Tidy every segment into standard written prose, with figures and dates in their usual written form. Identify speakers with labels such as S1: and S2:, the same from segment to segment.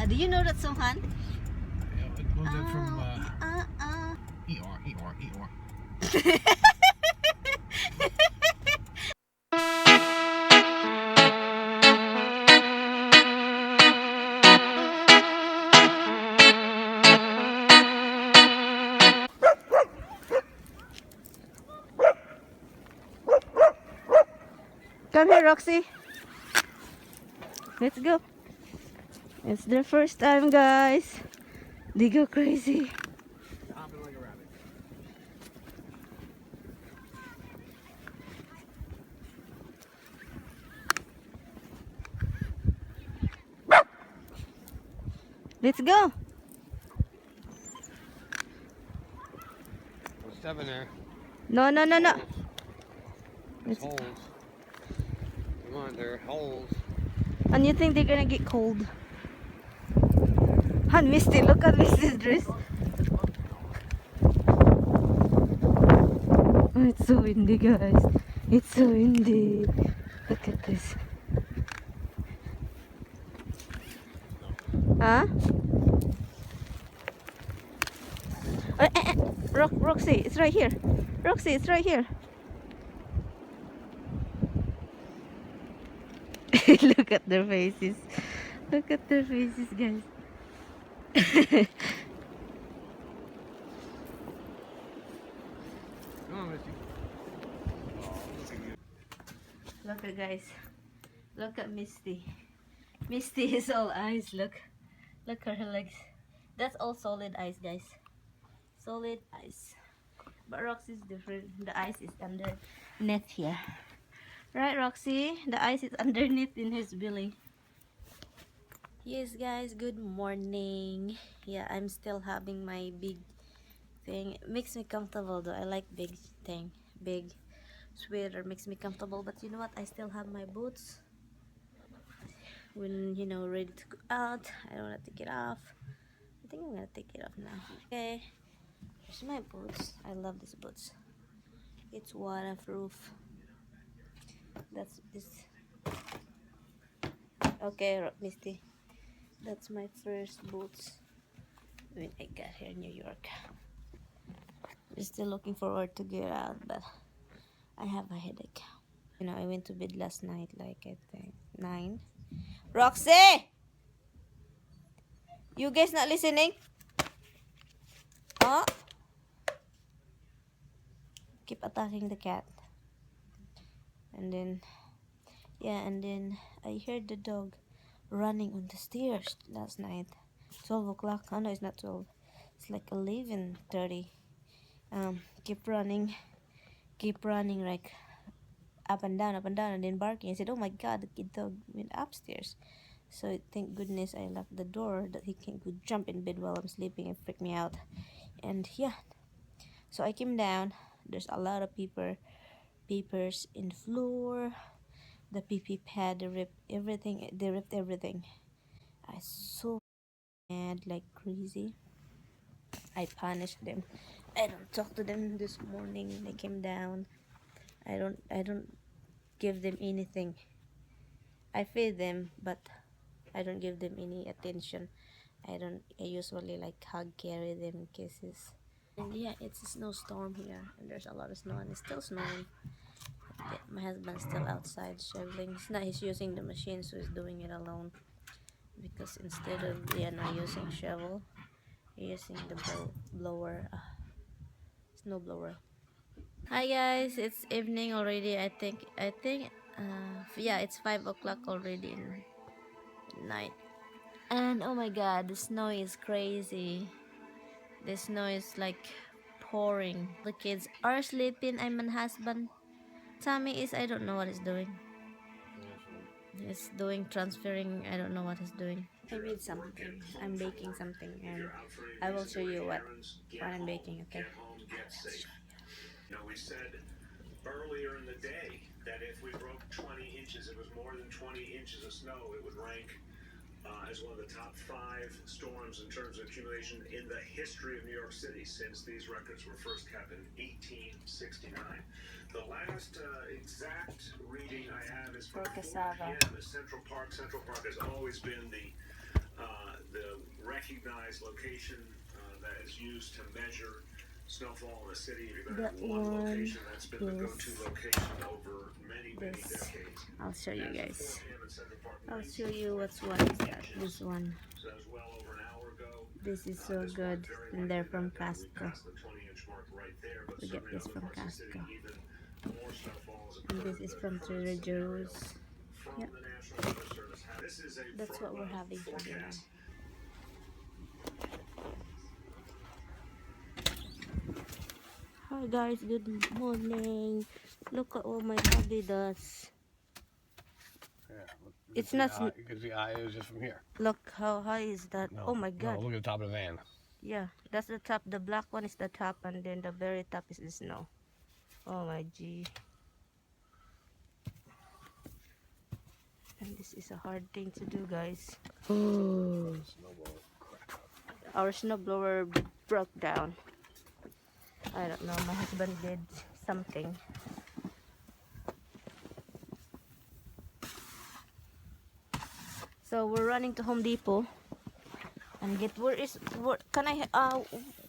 S1: Do you know that song, Han?
S2: Yeah, it was from ER, ER, ER.
S1: Come here, Roxy. Let's go. It's their first time, guys. They go crazy.
S2: Hopping like a rabbit.
S1: Let's go.
S2: There's 7 there.
S1: No, no, no, no.
S2: There's holes. Come on, there are holes.
S1: And you think they're gonna get cold? Han, Misty, look at Misty's dress. Oh, it's so windy, guys. It's so windy. Look at this. Huh? Roxy, it's right here. Roxy, it's right here. Look at their faces. Look at their faces, guys.
S2: Come on, Misty. Oh, look at you.
S1: Look at guys. Look at Misty. Misty is all eyes. Look. Look at her legs. That's all solid eyes, guys. Solid eyes. But Roxy's different. The eyes is underneath here. Right, Roxy? The eyes is underneath in his belly. Yes, guys. Good morning. Yeah, I'm still having my big thing. It makes me comfortable though. I like big thing. Big sweater makes me comfortable. But you know what? I still have my boots. When, you know, ready to go out, I don't want to take it off. I think I'm gonna take it off now. Okay, here's my boots. I love these boots. It's waterproof. That's this. Okay, Misty. That's my first boots when I got here in New York. I'm still looking forward to get out, but I have a headache. You know, I went to bed last night, like I think 9. Roxy, you guys not listening? Oh, keep attacking the cat. And then, yeah, and then I heard the dog running on the stairs last night. 12 o'clock. Oh no, it's not 12. It's like 11:30. Keep running like up and down, and then barking. I said, "Oh my God, the kid dog went upstairs." So thank goodness I locked the door that he can go jump in bed while I'm sleeping and freak me out. And yeah, so I came down. There's a lot of papers in the floor. The PP pad, they ripped everything. They ripped everything. I so mad like crazy. I punished them. I don't talk to them this morning. They came down. I don't give them anything. I feed them, but I don't give them any attention. I usually like hug carry them kisses. And yeah, it's a snowstorm here and there's a lot of snow and it's still snowing. Yeah, my husband's still outside shoveling. He's using the machine, so he's doing it alone. Because instead of using shovel, using the snow blower. Hi guys, it's evening already. I think yeah, it's 5 o'clock already in night. And oh my God, the snow is crazy. The snow is like pouring. The kids are sleeping. I'm my husband. Tommy is, I don't know what he's doing. He's doing transferring. I don't know what he's doing. I made something. I'm baking something, and I will show you what I'm baking. Okay.
S3: We said earlier in the day that if we broke 20 inches, it was more than 20 inches of snow, it would rank as one of the top 5 storms in terms of accumulation in the history of New York City since these records were first kept in 1869. The last exact reading I have is from 4 p.m. at Central Park. Central Park has always been the recognized location that is used to measure snowfall in the city. If you're going to
S1: That
S3: have one
S1: one
S3: location, that's been the go-to
S1: is
S3: location over many
S1: this.
S3: decades.
S1: I'll show you
S3: As of
S1: guys.
S3: 4 p.m. in Central Park,
S1: I'll show
S3: 19.4
S1: you what's one is that.
S3: inches.
S1: This one.
S3: So that was well over an hour ago.
S1: This is so
S3: This
S1: good.
S3: marked very
S1: And they're
S3: likely
S1: from
S3: that we
S1: Costco.
S3: passed the 20-inch mark right there, but
S1: We get
S3: certainly in
S1: this
S3: other
S1: from
S3: parts of the city,
S1: Costco.
S3: even more snowfall has
S1: And
S3: occurred.
S1: this is
S3: The
S1: from
S3: current
S1: Trader
S3: scenario
S1: Joe's.
S3: from
S1: Yep.
S3: the National Weather Service. This is a
S1: That's what we're having for dinner.
S3: forecast.
S1: Hi guys, good morning. Look at what my hubby does.
S2: Yeah.
S1: It's not.
S2: You can see eye is just from here.
S1: Look how high is that?
S2: No,
S1: Oh my god.
S2: No, look at the top of the van.
S1: Yeah, that's the top. The black one is the top, and then the very top is the snow. Oh my gee. And this is a hard thing to do, guys. Oh. Our snowblower broke down. I don't know. My husband did something. So we're running to Home Depot and get. Where can I?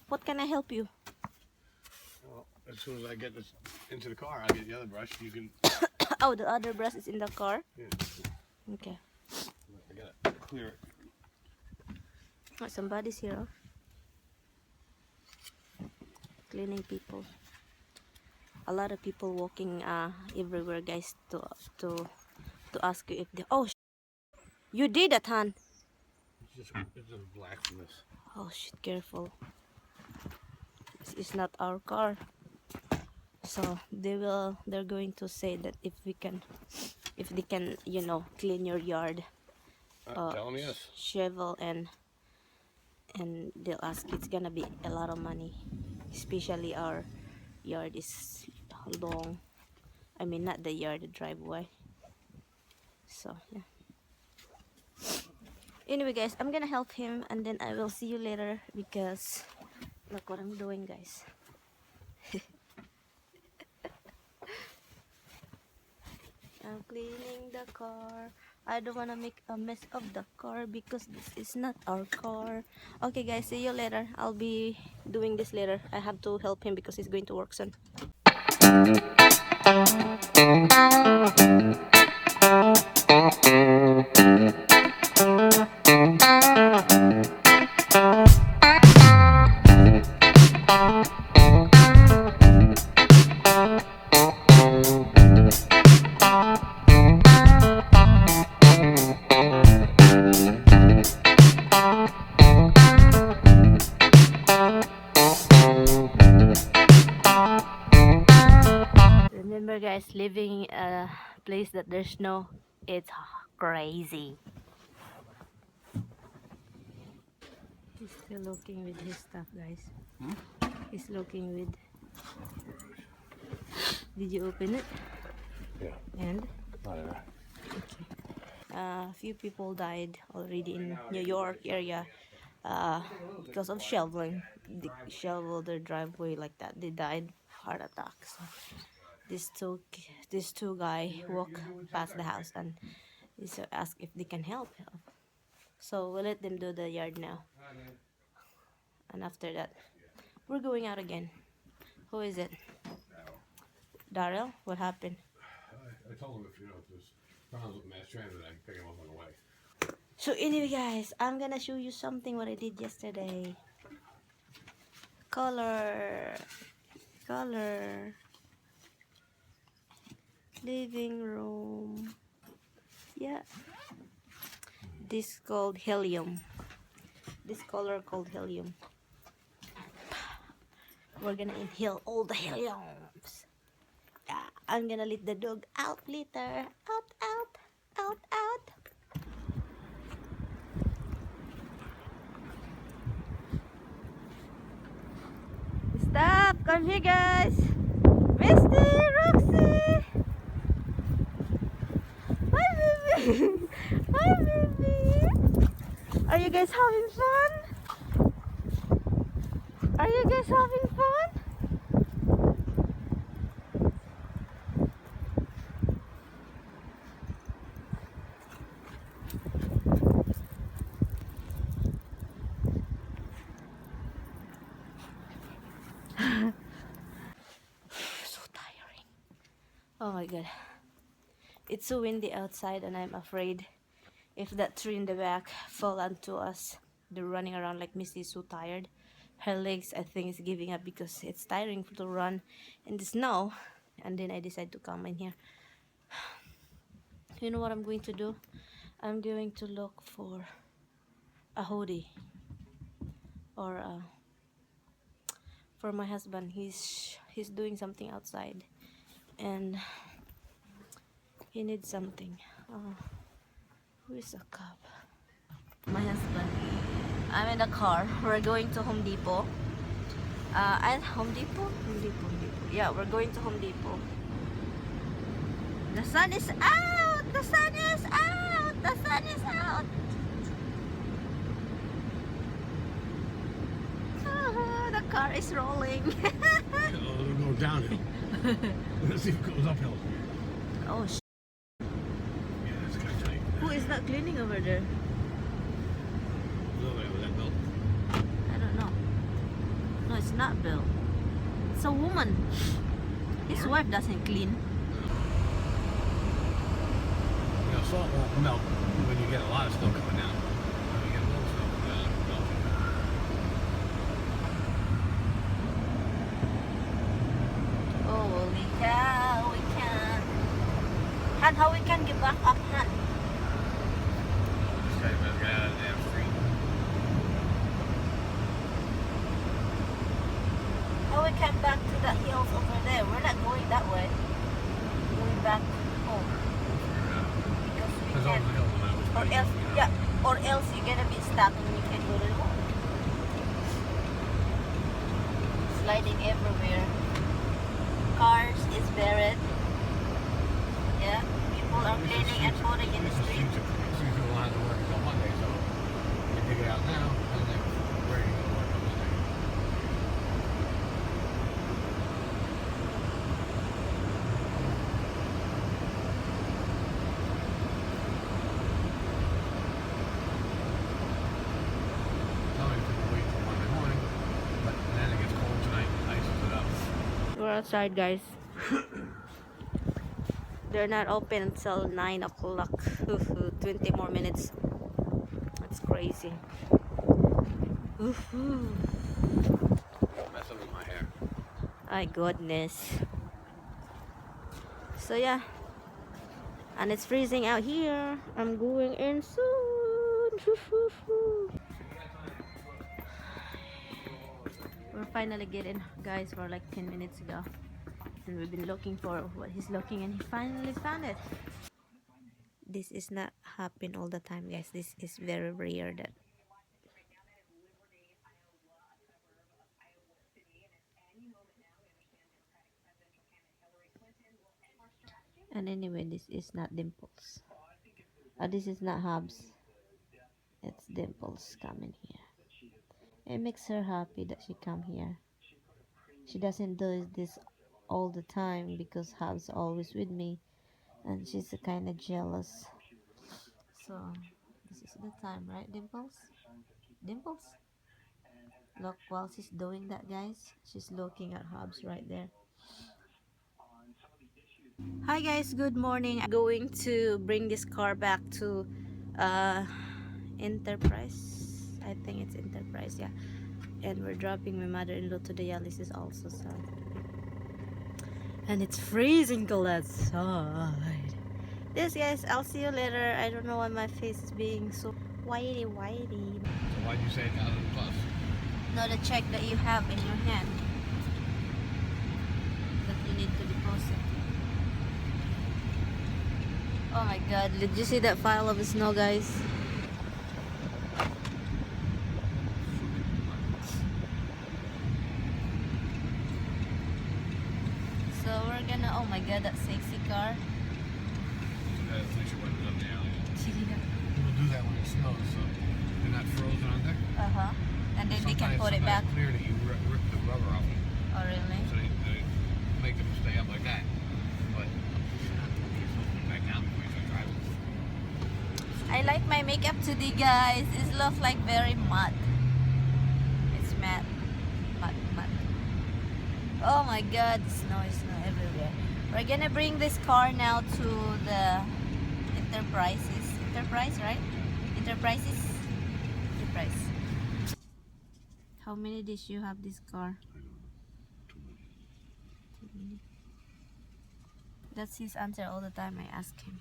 S1: What can I help you?
S2: Well, as soon as I get this into the car, I'll get the other brush. You can.
S1: Oh, the other brush is in the car.
S2: Yeah.
S1: Okay.
S2: I gotta clear it.
S1: Oh, somebody's here. Oh. Cleaning people. A lot of people walking everywhere, guys, to ask you if they. Oh, you did that, hon.
S2: It's just black from this.
S1: Oh shit! Careful. This is not our car. So they're going to say that if they can, you know, clean your yard,
S2: Tell them yes.
S1: shovel and they'll ask. It's gonna be a lot of money, especially our yard is long. I mean, not the yard, the driveway. So yeah. Anyway, guys, I'm gonna help him, and then I will see you later because look what I'm doing, guys. I'm cleaning the car. I don't want to make a mess of the car because this is not our car. Okay guys, see you later. I'll be doing this later. I have to help him because he's going to work soon. Remember guys, living a place that there's snow, it's crazy. He's still looking with his stuff, guys. He's looking with. Did you open it?
S2: Yeah.
S1: And
S2: Not enough.
S1: a few people died already in New York area because of shoveling. They shovel their driveway like that. They died heart attacks. These two guys walk past the house and they ask if they can help. So we'll let them do the yard now. And after that, we're going out again. Who is it? Daryl? What happened?
S2: I told him if there's problems with mass transit, I can pick him up on the way.
S1: So anyway guys, I'm gonna show you something what I did yesterday. Color. Living room. Yeah. This called helium. This color called helium. We're gonna inhale all the heliums. Yeah, I'm gonna let the dog out later. Out. Stop! Come here, guys. Misty, Roxy. Hi, baby. Hi, baby. Are you guys having fun? Are you guys having fun? my god. It's so windy outside and I'm afraid if that tree in the back fall onto us. They're running around like Missy is so tired. Her legs I think is giving up because it's tiring to run in the snow. And then I decide to come in here. You know what I'm going to do? I'm going to look for a hoodie or for my husband. He's doing something outside and he needs something. Who is a cop? My husband. I'm in the car. We're going to Home Depot. And Home Depot? Home Depot, Home Depot. Yeah, we're going to Home Depot. The sun is out! The sun is out! The sun is out! The car is rolling.
S2: It'll go downhill. Let's see if it goes uphill.
S1: Oh,
S2: Yeah, that's kind of tight.
S1: who is not cleaning over there?
S2: Look at that belt.
S1: I don't know. No, it's not Bill. It's a woman. His wife doesn't clean.
S2: You know, salt won't melt when you get a lot of snow coming down. When you get a little snow coming down, it'll melt.
S1: Holy cow, we can. Han, how we can get back up, Han?
S2: This guy better get out of the damn street.
S1: How we can back to the hills over there? We're not going that way. We're going back home. Because we
S2: There's all
S1: can.
S2: the hills on that which
S1: Or
S2: way you
S1: else,
S2: go, you know.
S1: yeah. Or else you're gonna be stuck and we can't go to home. Sliding everywhere. Cars is buried. Yeah. People are cleaning and putting in the street.
S2: It's usually a line to work until Monday, so you dig it out now, and then ready to go work on Monday. Tell me if we can wait till Monday morning, but then it gets cold tonight and ices it up.
S1: We're outside, guys. They're not open until 9 o'clock. 20 more minutes. That's crazy.
S2: Messing with my hair.
S1: My goodness. So yeah. And it's freezing out here. I'm going in soon. We're finally getting, guys, for like 10 minutes ago. And we've been looking for what he's looking and he finally found it. This is not happen all the time, guys. This is very rare that. And anyway, this is not Dimples. This is not Hubs. It's Dimples coming here. It makes her happy that she come here. She doesn't do this all the time because Hubs always with me, and she's kind of jealous. So this is the time, right, Dimples? Dimples? Look, while she's doing that, guys, she's looking at Hubs right there. Hi guys, good morning. I'm going to bring this car back to Enterprise. I think it's Enterprise, yeah. And we're dropping my mother-in-law to dialysis also, so. And it's freezing cold outside. Yes guys, I'll see you later. I don't know why my face is being so whitey.
S2: So why'd you say 1,000 plus?
S1: No, the check that you have in your hand that you need to deposit. Oh my god, did you see that pile of snow, guys? So we're gonna, oh my god, that sexy car.
S2: Finish your windows up the alley.
S1: Yeah.
S2: People do that when it snows, so they're not frozen on there.
S1: Uh-huh. And then they can put it back.
S2: Sometimes clear that you rip the rubber off them,
S1: Oh really?
S2: so they make them stay up like that. But you're supposed to put it back down before you start driving.
S1: I like my makeup today, guys. It looks like very matte. It's matte. Matte. Oh my god, snow everywhere. We're gonna bring this car now to the Enterprise, right? Enterprise. How many days you have this car?
S2: I don't know. Too many.
S1: Too many. That's his answer all the time. I ask him.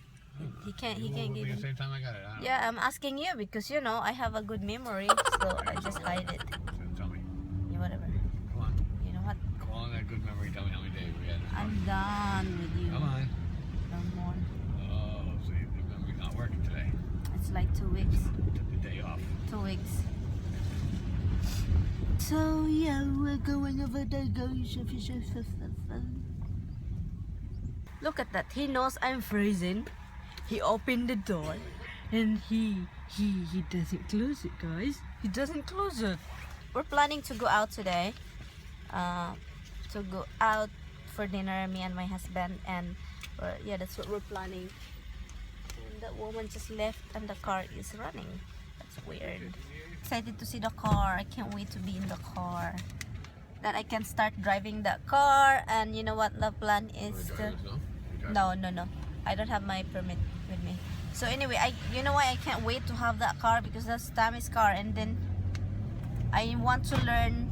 S1: He can't
S2: You
S1: give
S2: at the
S1: me.
S2: same time I got it. I don't
S1: Yeah, I'm asking you because you know I have a good memory, so I just hide it.
S2: know. Tell me.
S1: Yeah, whatever.
S2: Come on.
S1: You know what?
S2: Go on that good memory. Tell me how many days we had.
S1: I'm done with you.
S2: Come on.
S1: No more.
S2: Oh, so your good memory's not working today.
S1: It's like 2 weeks.
S2: Took the day off.
S1: 2 weeks. So yeah, we're going over there, guys. Look at that. He knows I'm freezing. He opened the door, and he doesn't close it, guys. He doesn't close it. We're planning to go out today. To go out for dinner, me and my husband, and yeah, that's what we're planning. And that woman just left, and the car is running. That's weird. Excited to see the car. I can't wait to be in the car. That I can start driving the car, and you know what the plan is to. No. I don't have my permit with me. So anyway, you know why I can't wait to have that car, because that's Tammy's car, and then I want to learn.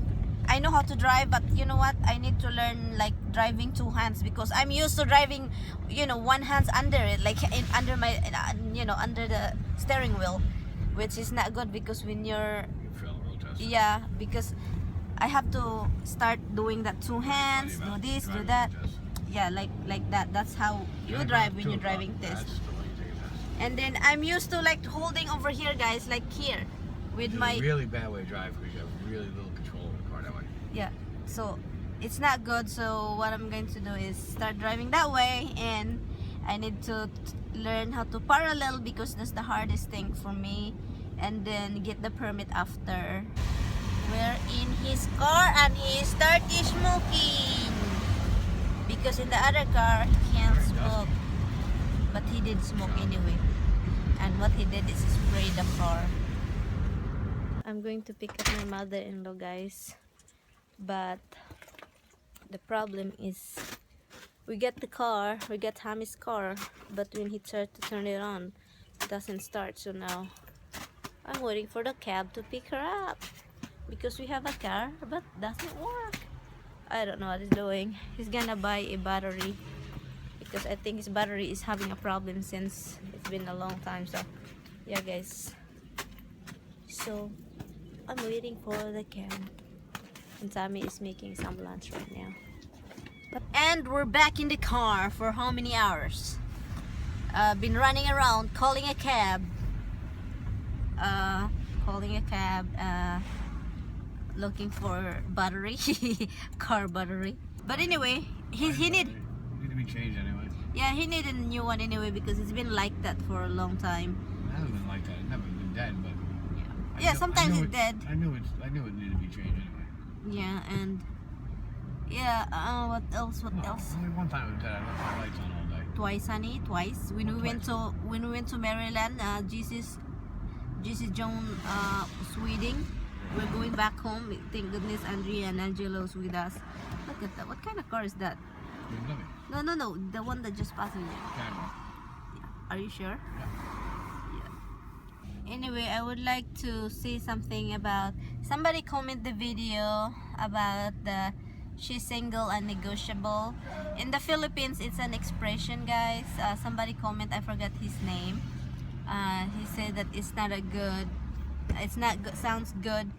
S1: I know how to drive, but you know what? I need to learn like driving 2 hands, because I'm used to driving, you know, 1 hand's under it, like under my, you know, under the steering wheel, which is not good because when you're, yeah, because I have to start doing that 2 hands, do this, do that. Yeah, like that. That's how you drive when you're driving test. And then I'm used to like holding over here, guys, like here, with my
S2: really bad way to drive because you have really little control over the car that way.
S1: yeah. So it's not good. So what I'm going to do is start driving that way, and I need to learn how to parallel, because that's the hardest thing for me, and then get the permit after. We're in his car, and he started smoking. Because in the other car he can't smoke, but he did smoke anyway. And what he did is spray the car. I'm going to pick up my mother-in-law, guys, but the problem is we get Hammy's car, but when he tried to turn it on, it doesn't start. So now I'm waiting for the cab to pick her up, because we have a car but doesn't work. I don't know what he's doing. He's gonna buy a battery, because I think his battery is having a problem since it's been a long time. So yeah, guys, so I'm waiting for the cab, and Tammy is making some lunch right now. And we're back in the car for how many hours? Been running around calling a cab, looking for battery, car battery. But anyway, he need
S2: to be changed anyway.
S1: Yeah, he needed a new one anyway, because it's been like that for a long time.
S2: It hasn't been like that. It's never been dead, but
S1: yeah, sometimes it's dead.
S2: I knew it needed to be changed anyway.
S1: Yeah, and yeah, what else?
S2: Only one time it was dead. I left my lights on all day.
S1: Twice, honey, twice. When we went to MaryAnn, Jesus John was wedding. We're going back home. Thank goodness Andrea and Angelo's with us. Look at that. What kind of car is that? No. The one that just passed me.
S2: Camera.
S1: Yeah. Are you sure?
S2: Yeah.
S1: Anyway, I would like to say something about, somebody comment the video about the she's single and negotiable. In the Philippines, it's an expression, guys. Somebody comment, I forgot his name. He said that it's not good. Sounds good.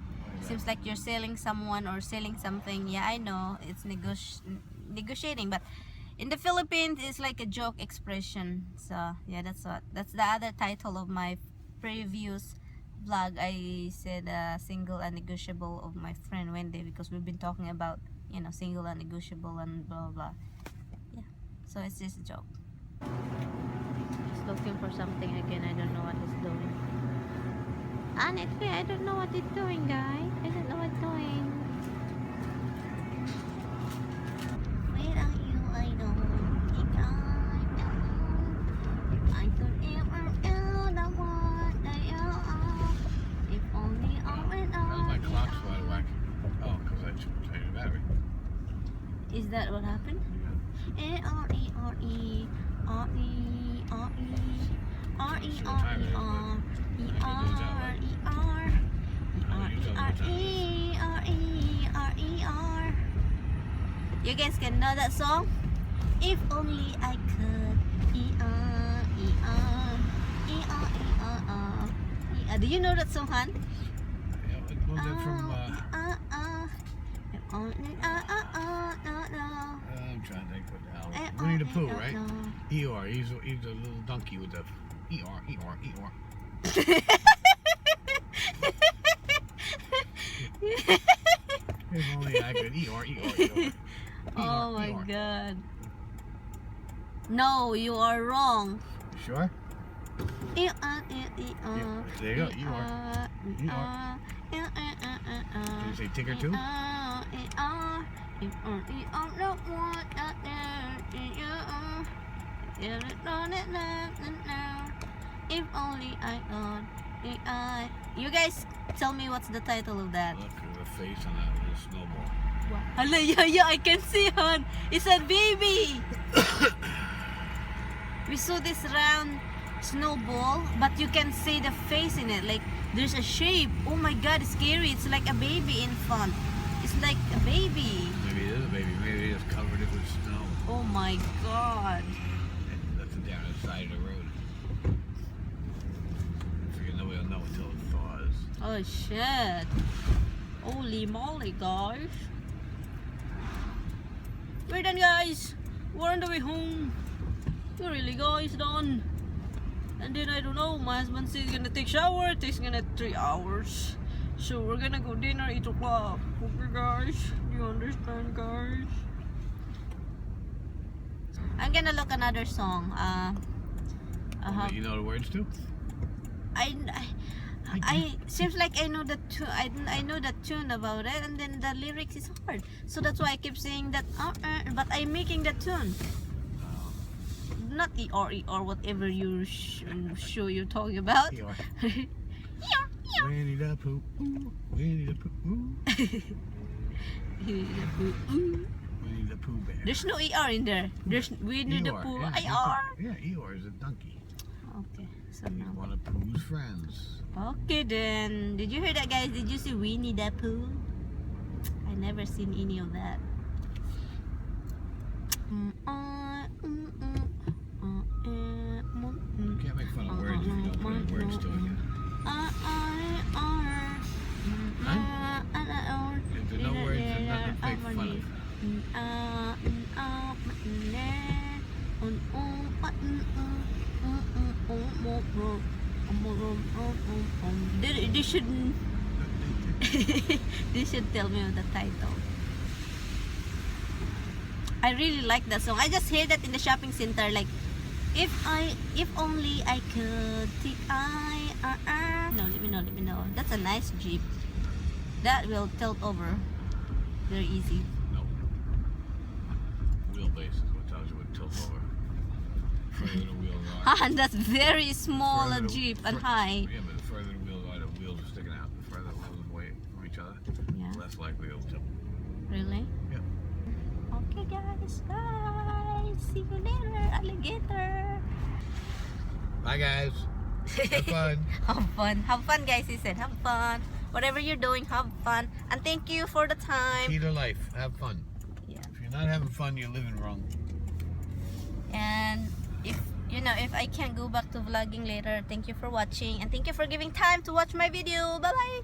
S1: Seems like you're selling someone or selling something. Yeah, I know it's negotiating, but in the Philippines it's like a joke expression. So yeah, that's the other title of my previous vlog. I said single and negotiable of my friend Wendy, because we've been talking about, you know, single and negotiable and blah blah. Yeah, so it's just a joke. He's looking for something again. I don't know what he's doing. Honestly, I don't know what he's doing, guys. I don't know what he's doing. Where are you? I don't think I could ever know the one that you are. If only I went
S2: How's my
S1: on.
S2: clock's out of whack? Oh, because I changed the battery.
S1: Is that what happened?
S2: Yeah.
S1: E-R-E-R-E, R-E, R-E, R-E-R-E-R, E-R-E-R, E-R-E-R-E-R-E-R. You guys can know that song? If only I could. E-R, E-R, E-R, E-R, E-R. Do you know that song, Han?
S2: Yeah, was that from, I'm trying to think what the hell. Winnie the Pooh, right? Eeyore, he's a little donkey with the Eeyore, Eeyore, Eeyore. If only I could Eeyore, Eeyore, Eeyore.
S1: Oh my god. No, you are wrong.
S2: Sure?
S1: There
S2: There you go, Eeyore. Eeyore. Did you say ticker too?
S1: If only I could. You guys tell me what's the title of that.
S2: Look at the face on that little snowball.
S1: Hala, yeah, I can see, Han. It's a baby. We saw this round snowball, but you can see the face in it. Like there's a shape. Oh my god, it's scary. It's like a baby infant. It's like a baby.
S2: Maybe it is a baby. Maybe they just covered it with snow.
S1: Oh my god.
S2: And left it down the side of the road. I figure nobody will know until it thaws.
S1: Oh shit. Holy moly, guys. We're done, guys. We're on the way home. We're really, guys, done. And then I don't know, my husband said he's gonna take shower. It takes gonna 3 hours. So we're gonna go dinner 8 o'clock. Okay, guys? Do you understand, guys? I'm gonna look another song.
S2: You know the words too?
S1: I seems like I know the tune. I know the tune about it, and then the lyrics is hard. So that's why I keep saying that. But I'm making the tune. Not E-R-E-R, whatever you show you're talking about.
S2: Eeyore. Winnie the Pooh, ooh, Winnie the Pooh, ooh. Winnie the Pooh bear.
S1: There's no E-R in there. There's Winnie the Pooh.
S2: Yeah,
S1: E-R.
S2: yeah, Eeyore is a donkey.
S1: Okay, so
S2: He's
S1: now.
S2: one of Pooh's friends.
S1: Okay then. Did you hear that, guys? Did you see Winnie the Pooh? I never seen any of that.
S2: You can't make fun of words if you don't put any words to it. If there's no words, there's nothing to make fun of.
S1: They should they should tell me the title. I really like that song. I just hear that in the shopping center, like if only I could take no, let me know. That's a nice Jeep. That will tilt over very easy.
S2: No. Wheelbase is what tells you what tilts over. Further the wheels are.
S1: And that's very small a
S2: further the-
S1: Jeep and high.
S2: Yeah, but the further the wheels are sticking out. The further the wheels away from each other,
S1: Yeah.
S2: the less likely it'll tilt.
S1: Really?
S2: Yep.
S1: Okay, guys. Bye. See you later, alligator.
S2: Bye, guys. Have fun.
S1: Have fun, guys. He said, have fun. Whatever you're doing, have fun. And thank you for the time.
S2: Key to life. Have fun.
S1: Yeah.
S2: If you're not having fun, you're living wrong.
S1: And if I can't go back to vlogging later, thank you for watching, and thank you for giving time to watch my video. Bye bye.